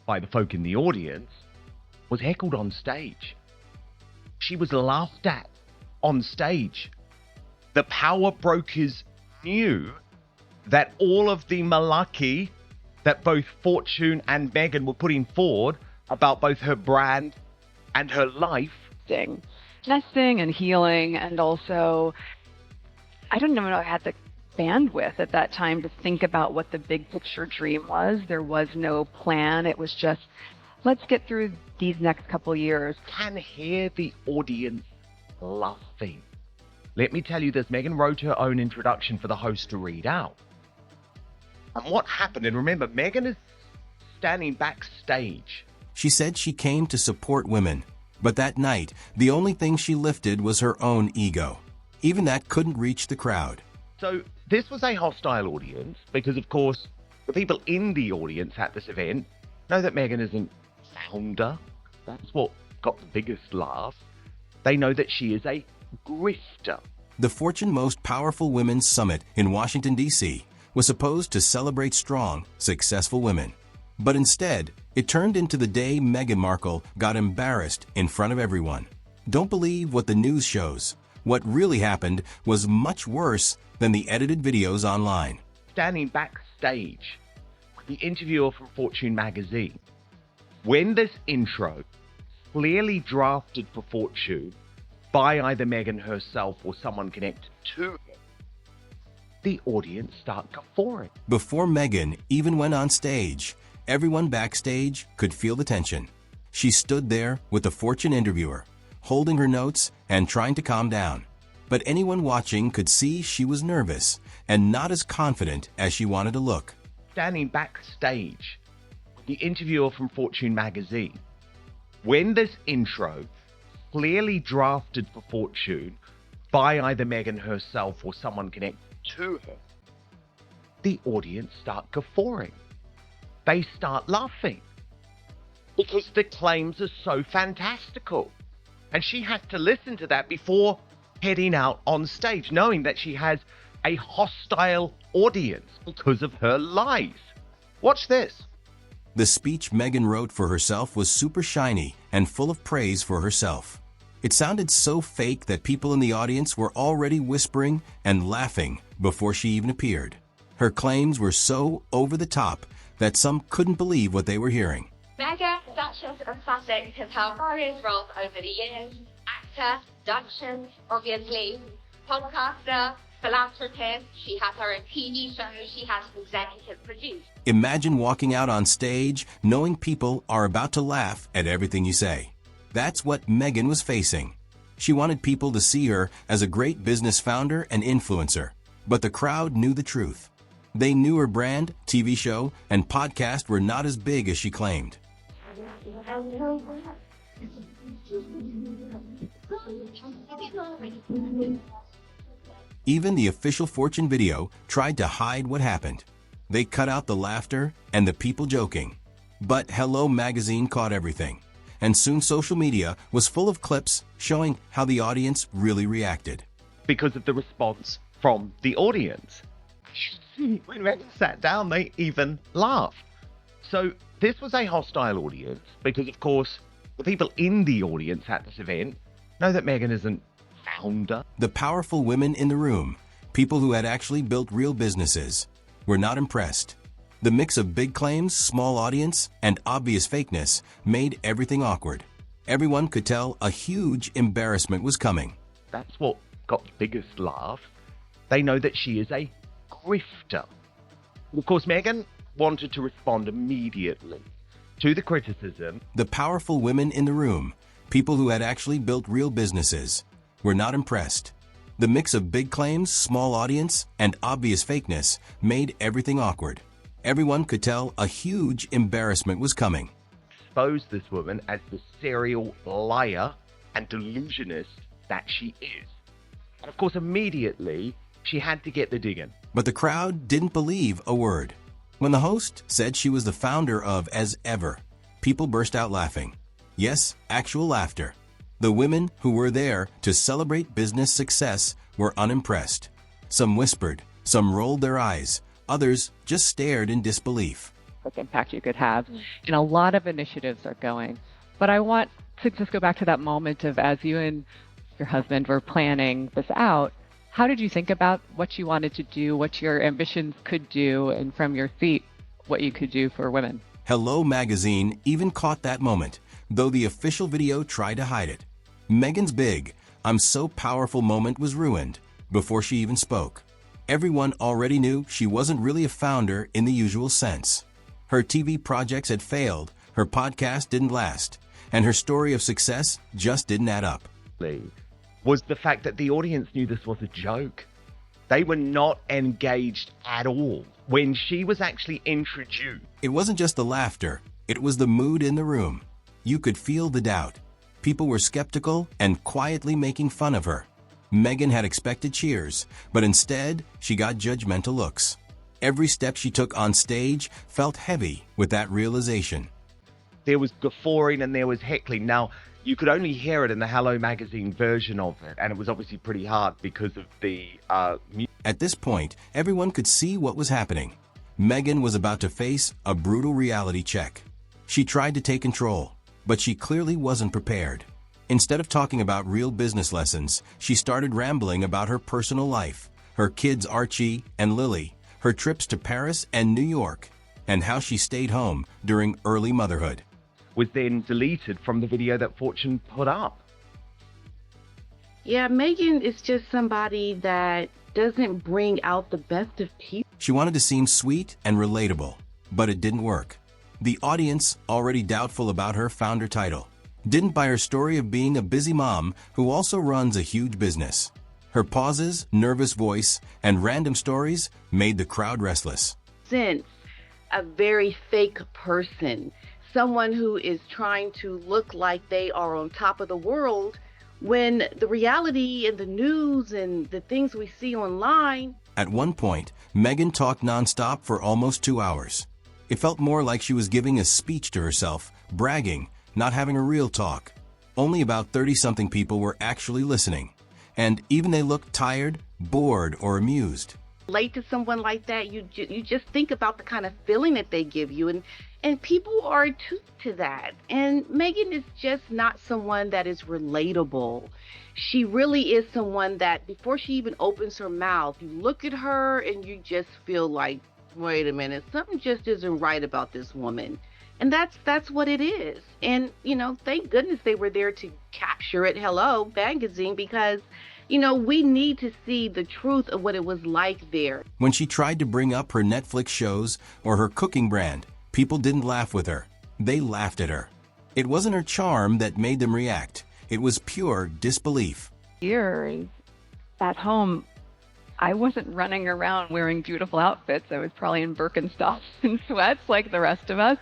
by the folk in the audience, was heckled on stage. She was laughed at on stage. The power brokers knew that all of the malarkey that both Fortune and Meghan were putting forward about both her brand and her life. Nesting and healing, and also, I don't know if I had the bandwidth at that time to think about what the big picture dream was. There was no plan. It was just, let's get through these next couple years. Can hear the audience laughing. Let me tell you this, Meghan wrote her own introduction for the host to read out. And what happened, and remember, Meghan is standing backstage. She said she came to support women, but that night, the only thing she lifted was her own ego. Even that couldn't reach the crowd. So this was a hostile audience because, of course, the people in the audience at this event know that Meghan isn't founder. That's what got the biggest laugh. They know that she is a grifter. The Fortune Most Powerful Women's Summit in Washington, D.C. was supposed to celebrate strong, successful women. But instead, it turned into the day Meghan Markle got embarrassed in front of everyone. Don't believe what the news shows. What really happened was much worse than the edited videos online. Standing backstage with the interviewer from Fortune magazine, when this intro, clearly drafted for Fortune by either Meghan herself or someone connected to her, the audience start guffawing. Before Meghan even went on stage, everyone backstage could feel the tension. She stood there with the Fortune interviewer, holding her notes and trying to calm down. But anyone watching could see she was nervous and not as confident as she wanted to look. Standing backstage with the interviewer from Fortune magazine, when this intro, clearly drafted for Fortune by either Meghan herself or someone connected to her, the audience start guffawing. They start laughing because the claims are so fantastical. And she has to listen to that before heading out on stage, knowing that she has a hostile audience because of her lies. Watch this. The speech Meghan wrote for herself was super shiny and full of praise for herself. It sounded so fake that people in the audience were already whispering and laughing before she even appeared. Her claims were so over the top that some couldn't believe what they were hearing. Meghan, Duchess of Sussex, has held various roles over the years. Actor, Duchess, obviously, podcaster, philanthropist. She has her own TV show she has executive produced. Imagine walking out on stage knowing people are about to laugh at everything you say. That's what Meghan was facing. She wanted people to see her as a great business founder and influencer, but the crowd knew the truth. They knew her brand, TV show, and podcast were not as big as she claimed. Even the official Fortune video tried to hide what happened. They cut out the laughter and the people joking. But Hello Magazine caught everything, and soon social media was full of clips showing how the audience really reacted. Because of the response from the audience. When Meghan sat down, they even laughed. So this was a hostile audience because, of course, the people in the audience at this event know that Meghan isn't founder. The powerful women in the room, people who had actually built real businesses, were not impressed. The mix of big claims, small audience, and obvious fakeness made everything awkward. Everyone could tell a huge embarrassment was coming. That's what got the biggest laugh. They know that she is a grifter. Of course, Meghan wanted to respond immediately to the criticism. The powerful women in the room, people who had actually built real businesses, were not impressed. The mix of big claims, small audience, and obvious fakeness made everything awkward. Everyone could tell a huge embarrassment was coming. Expose this woman as the serial liar and delusionist that she is. And of course, immediately, she had to get the digging. But the crowd didn't believe a word. When the host said she was the founder of As Ever, people burst out laughing. Yes, actual laughter. The women who were there to celebrate business success were unimpressed. Some whispered, some rolled their eyes, others just stared in disbelief. catastrophic impact you could have. And a lot of initiatives are going. But I want to just go back to that moment of as you and your husband were planning this out, how did you think about what you wanted to do, what your ambitions could do, and from your seat, what you could do for women? Hello Magazine even caught that moment, though the official video tried to hide it. Meghan's big, "I'm so powerful" moment was ruined before she even spoke. Everyone already knew she wasn't really a founder in the usual sense. Her TV projects had failed, her podcast didn't last, and her story of success just didn't add up. Was the fact that the audience knew this was a joke. They were not engaged at all. When she was actually introduced, It wasn't just the laughter, it was the mood in the room. You could feel the doubt. People were skeptical and quietly making fun of her. Meghan had expected cheers, but instead, she got judgmental looks. Every step she took on stage felt heavy with that realization. there was guffawing and there was heckling. Now, you could only hear it in the Hello Magazine version of it, and it was obviously pretty hard because of the music. At this point, everyone could see what was happening. Meghan was about to face a brutal reality check. She tried to take control, but she clearly wasn't prepared. Instead of talking about real business lessons, she started rambling about her personal life, her kids Archie and Lily, her trips to Paris and New York, and how she stayed home during early motherhood. Was then deleted from the video that Fortune put up. Yeah, Meghan is just somebody that doesn't bring out the best of people. She wanted to seem sweet and relatable, but it didn't work. The audience, already doubtful about her founder title, didn't buy her story of being a busy mom who also runs a huge business. Her pauses, nervous voice, and random stories made the crowd restless. Since a very fake person, someone who is trying to look like they are on top of the world, when the reality and the news and the things we see online. At one point, Meghan talked nonstop for almost 2 hours. It felt more like she was giving a speech to herself, bragging, not having a real talk. Only about 30-something people were actually listening, and even they looked tired, bored, or amused. Relate to someone like that, you just think about the kind of feeling that they give you, and people are attuned to that. And Meghan is just not someone that is relatable. She really is someone that before she even opens her mouth, you look at her and you just feel like, wait a minute, something just isn't right about this woman. And that's what it is. And, thank goodness they were there to capture it, Hello Magazine, because, we need to see the truth of what it was like there. When she tried to bring up her Netflix shows or her cooking brand, people didn't laugh with her. They laughed at her. It wasn't her charm that made them react. It was pure disbelief. Years at home, I wasn't running around wearing beautiful outfits. I was probably in Birkenstocks and sweats like the rest of us,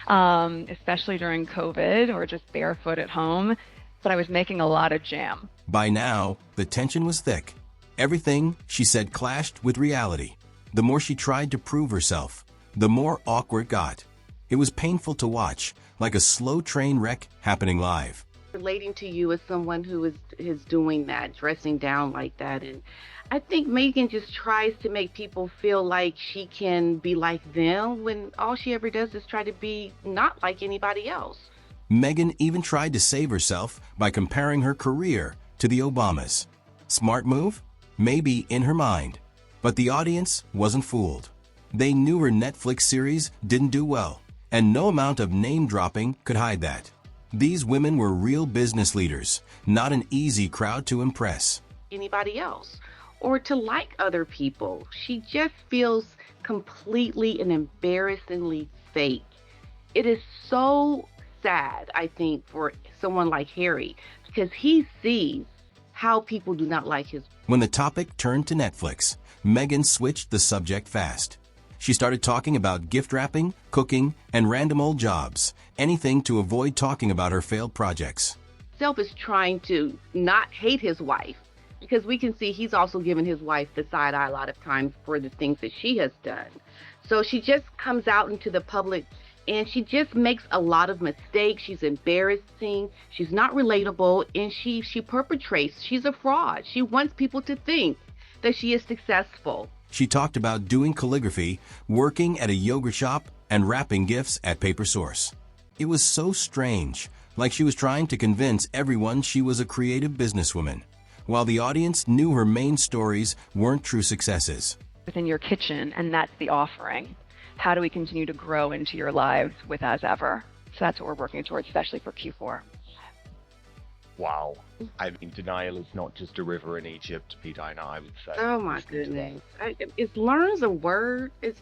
especially during COVID or just barefoot at home. But I was making a lot of jam. By now, the tension was thick. Everything she said clashed with reality. The more she tried to prove herself, the more awkward it got. It was painful to watch, like a slow train wreck happening live. Relating to you as someone who is doing that, dressing down like that. And I think Meghan just tries to make people feel like she can be like them when all she ever does is try to be not like anybody else. Meghan even tried to save herself by comparing her career to the Obamas. Smart move? Maybe in her mind. But the audience wasn't fooled. They knew her Netflix series didn't do well, and no amount of name-dropping could hide that. These women were real business leaders, not an easy crowd to impress. Anybody else, or to like other people. She just feels completely and embarrassingly fake. It is so sad, I think, for someone like Harry, because he sees how people do not like his. When the topic turned to Netflix, Meghan switched the subject fast. She started talking about gift wrapping, cooking, and random old jobs, anything to avoid talking about her failed projects. Self is trying to not hate his wife, because we can see he's also given his wife the side eye a lot of times for the things that she has done. So she just comes out into the public and she just makes a lot of mistakes. She's embarrassing. She's not relatable, and she perpetrates. She's a fraud. She wants people to think that she is successful. She talked about doing calligraphy, working at a yoga shop, and wrapping gifts at Paper Source. It was so strange, like she was trying to convince everyone she was a creative businesswoman, while the audience knew her main stories weren't true successes. Within your kitchen, and that's the offering. How do we continue to grow into your lives with As Ever? So that's what we're working towards, especially for Q4. Wow. I mean, denial is not just a river in Egypt, Pete, I would say. Oh my goodness. Is learn's a word? Is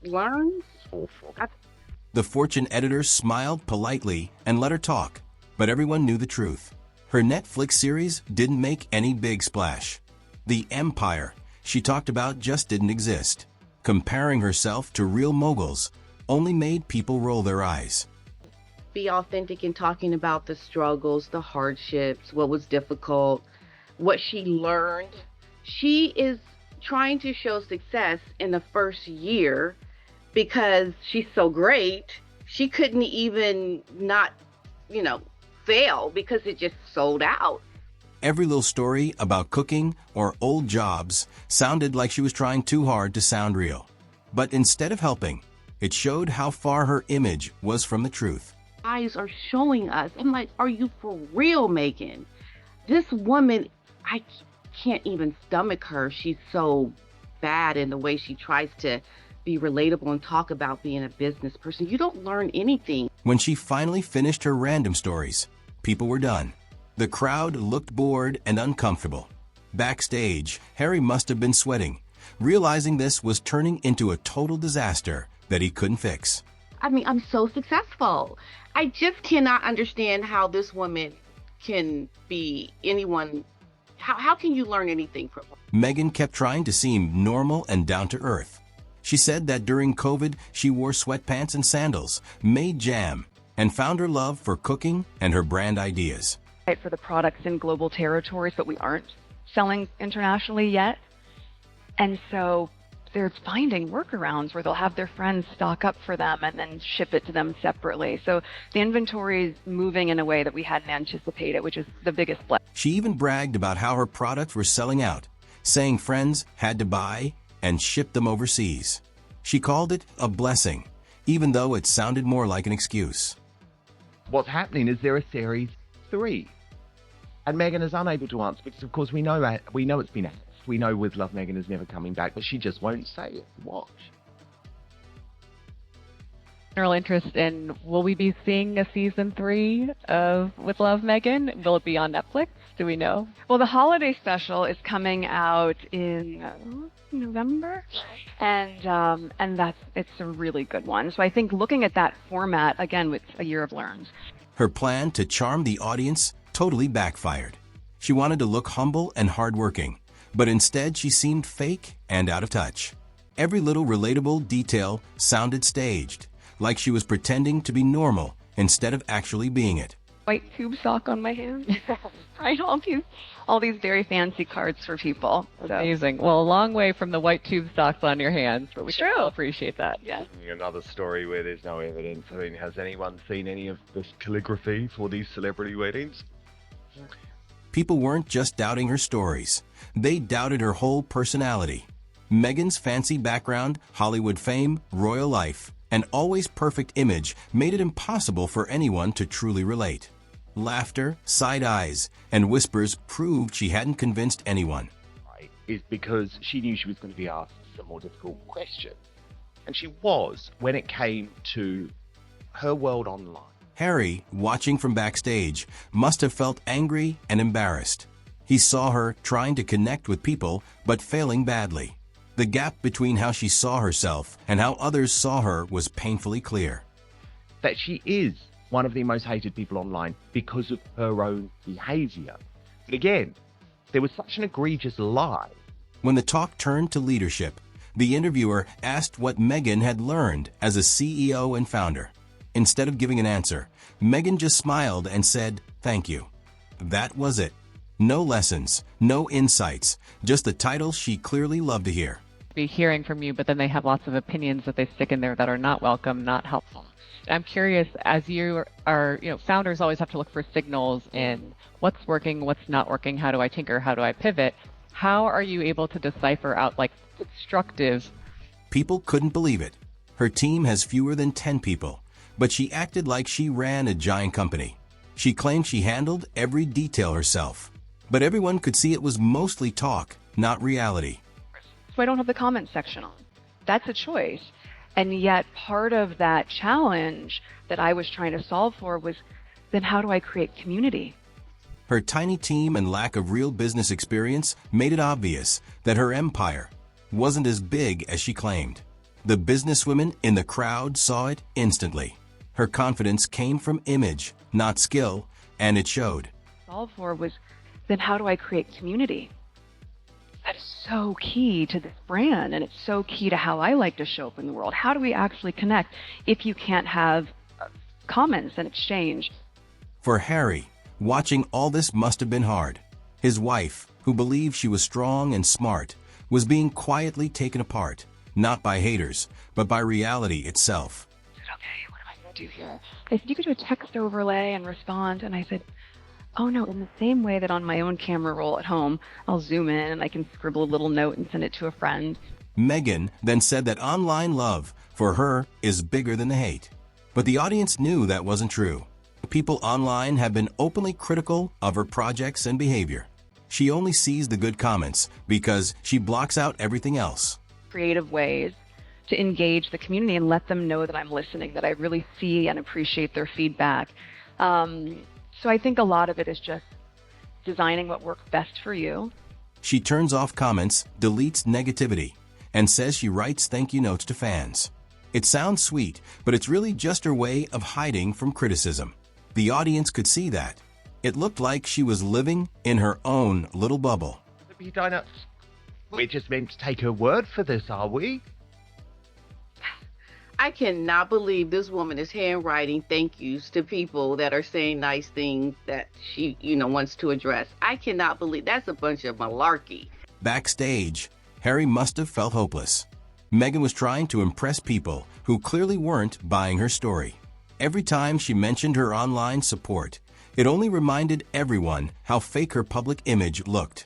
learns? Awful. The Fortune editor smiled politely and let her talk, but everyone knew the truth. Her Netflix series didn't make any big splash. The empire she talked about just didn't exist. Comparing herself to real moguls only made people roll their eyes. Be authentic in talking about the struggles, the hardships, what was difficult, what she learned. She is trying to show success in the first year because she's so great. She couldn't even not, fail because it just sold out. Every little story about cooking or old jobs sounded like she was trying too hard to sound real. But instead of helping, it showed how far her image was from the truth. Eyes are showing us. I'm like, are you for real, Meghan? This woman, I can't even stomach her. She's so bad in the way she tries to be relatable and talk about being a business person. You don't learn anything. When she finally finished her random stories, people were done. The crowd looked bored and uncomfortable. Backstage, Harry must have been sweating, realizing this was turning into a total disaster that he couldn't fix. I mean, I'm so successful. I just cannot understand how this woman can be anyone. How can you learn anything from her? Meghan kept trying to seem normal and down to earth. She said that during COVID, she wore sweatpants and sandals, made jam, and found her love for cooking and her brand ideas. For the products in global territories, but we aren't selling internationally yet. And so they're finding workarounds where they'll have their friends stock up for them and then ship it to them separately. So the inventory is moving in a way that we hadn't anticipated, which is the biggest blessing. She even bragged about how her products were selling out, saying friends had to buy and ship them overseas. She called it a blessing, even though it sounded more like an excuse. What's happening is there a series 3. And Meghan is unable to answer because, of course, we know it's been asked. We know With Love Meghan is never coming back, but she just won't say it. Watch. General interest in, will we be seeing a season 3 of With Love Meghan? Will it be on Netflix? Do we know? Well, the holiday special is coming out in November, and it's a really good one. So I think looking at that format again with a year of learns. Her plan to charm the audience totally backfired. She wanted to look humble and hardworking, but instead she seemed fake and out of touch. Every little relatable detail sounded staged, like she was pretending to be normal instead of actually being it. White tube sock on my hand. Right, all these very fancy cards for people. So. Amazing. Well, a long way from the white tube socks on your hands, but we True. still appreciate that. Yeah. Another story where there's no evidence. I mean, has anyone seen any of this calligraphy for these celebrity weddings? People weren't just doubting her stories. They doubted her whole personality. Meghan's fancy background, Hollywood fame, royal life, and always perfect image made it impossible for anyone to truly relate. Laughter, side eyes, and whispers proved she hadn't convinced anyone. Right, is because she knew she was going to be asked some more difficult questions. And she was when it came to her world online. Harry, watching from backstage, must have felt angry and embarrassed. He saw her trying to connect with people, but failing badly. The gap between how she saw herself and how others saw her was painfully clear. That she is one of the most hated people online because of her own behavior. But again, there was such an egregious lie. When the talk turned to leadership, the interviewer asked what Meghan had learned as a CEO and founder. Instead of giving an answer, Meghan just smiled and said, "Thank you." That was it. No lessons, no insights, just the titles she clearly loved to hear. Be hearing from you, but then they have lots of opinions that they stick in there that are not welcome, not helpful. I'm curious, as you are, founders always have to look for signals in what's working, what's not working, how do I tinker, how do I pivot? How are you able to decipher out, constructive? People couldn't believe it. Her team has fewer than 10 people, but she acted like she ran a giant company. She claimed she handled every detail herself, but everyone could see it was mostly talk, not reality. So I don't have the comment section on. That's a choice. And yet part of that challenge that I was trying to solve for was, then how do I create community? Her tiny team and lack of real business experience made it obvious that her empire wasn't as big as she claimed. The businesswomen in the crowd saw it instantly. Her confidence came from image, not skill, and it showed. Solve for was, then how do I create community? That is so key to this brand, and it's so key to how I like to show up in the world. How do we actually connect if you can't have comments and exchange? For Harry, watching all this must have been hard. His wife, who believed she was strong and smart, was being quietly taken apart, not by haters, but by reality itself. I said, okay, what am I going to do here? They said, you could do a text overlay and respond. And I said, oh no, in the same way that on my own camera roll at home, I'll zoom in and I can scribble a little note and send it to a friend. Meghan then said that online love, for her, is bigger than the hate. But the audience knew that wasn't true. People online have been openly critical of her projects and behavior. She only sees the good comments because she blocks out everything else. Creative ways to engage the community and let them know that I'm listening, that I really see and appreciate their feedback. So I think a lot of it is just designing what works best for you. She turns off comments, deletes negativity, and says she writes thank you notes to fans. It sounds sweet, but it's really just her way of hiding from criticism. The audience could see that. It looked like she was living in her own little bubble. We're just meant to take her word for this, are we? I cannot believe this woman is handwriting thank yous to people that are saying nice things that she, wants to address. I cannot believe that's a bunch of malarkey. Backstage, Harry must have felt hopeless. Meghan was trying to impress people who clearly weren't buying her story. Every time she mentioned her online support, it only reminded everyone how fake her public image looked.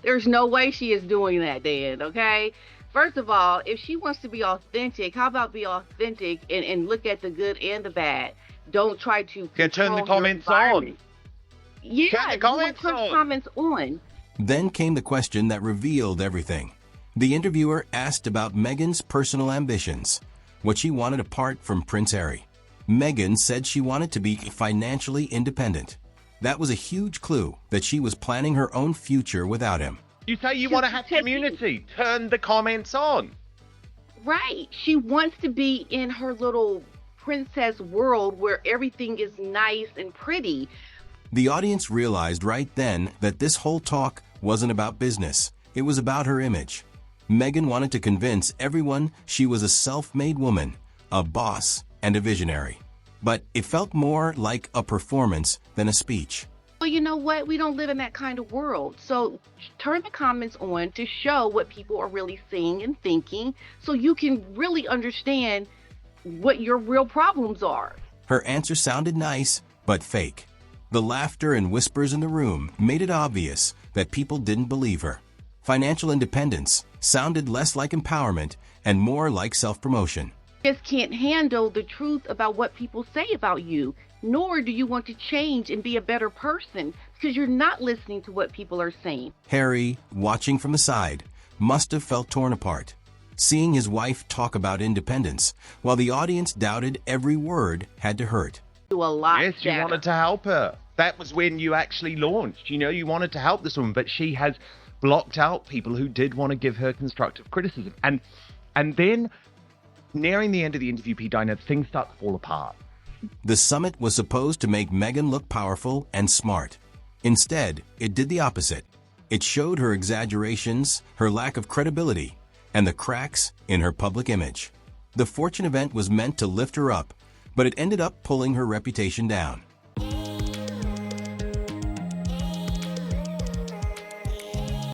There's no way she is doing that, Dan, okay? First of all, if she wants to be authentic, how about be authentic and look at the good and the bad? Don't try to turn the comments on. Yeah, turn the comments on. Then came the question that revealed everything. The interviewer asked about Meghan's personal ambitions, what she wanted apart from Prince Harry. Meghan said she wanted to be financially independent. That was a huge clue that she was planning her own future without him. You say you want to have community. Turn the comments on. Right. She wants to be in her little princess world where everything is nice and pretty. The audience realized right then that this whole talk wasn't about business. It was about her image. Meghan wanted to convince everyone she was a self-made woman, a boss, and a visionary. But it felt more like a performance than a speech. Well, you know what? We don't live in that kind of world. So turn the comments on to show what people are really saying and thinking so you can really understand what your real problems are. Her answer sounded nice, but fake. The laughter and whispers in the room made it obvious that people didn't believe her. Financial independence sounded less like empowerment and more like self-promotion. Just can't handle the truth about what people say about you, nor do you want to change and be a better person because you're not listening to what people are saying. Harry, watching from the side, must have felt torn apart. Seeing his wife talk about independence while the audience doubted every word had to hurt. Do a lot. Yes, you wanted to help her. That was when you actually launched. You wanted to help this woman, but she has blocked out people who did want to give her constructive criticism. And then, nearing the end of the interview, P. Dinah, things start to fall apart. The summit was supposed to make Meghan look powerful and smart. Instead, it did the opposite. It showed her exaggerations, her lack of credibility, and the cracks in her public image. The Fortune event was meant to lift her up, but it ended up pulling her reputation down.